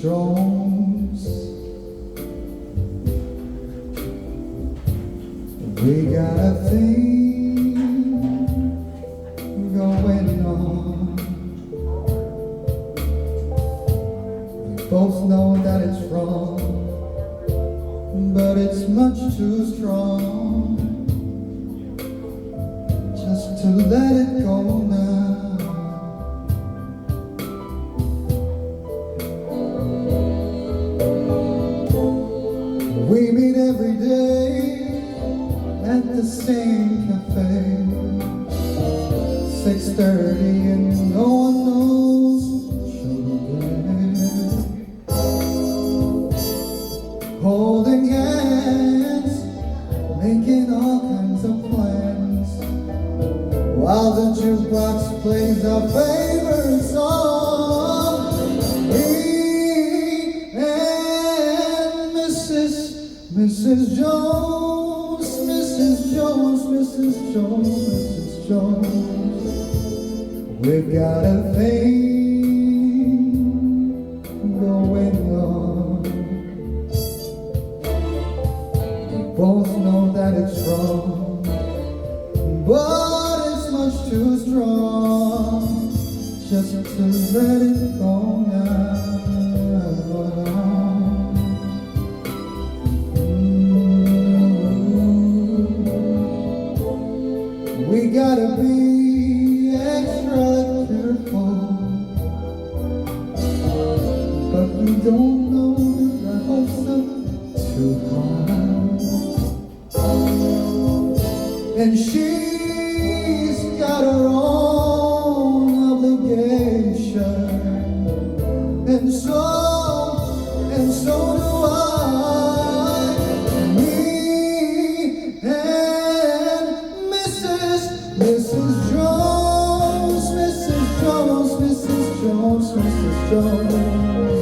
Jones. We got a thing going on. We both know that it's wrong, but it's much too strong just to let it go now. We meet every day at the same cafe, 6:30 and no one knows each other. Holding hands, making all kinds of plans, while the jukebox plays our favorite song. Me and Mrs. Jones, Mrs. Jones, Mrs. Jones, Mrs. Jones. We've got a thing going on. We both know that it's wrong, but it's much too strong just to let it go now. We gotta be extra careful, but we don't know the hopes up too high. And she's got her own obligation, and so do I. Me and Mrs. Jones, Mrs. Jones, Mrs. Jones, Mrs. Jones.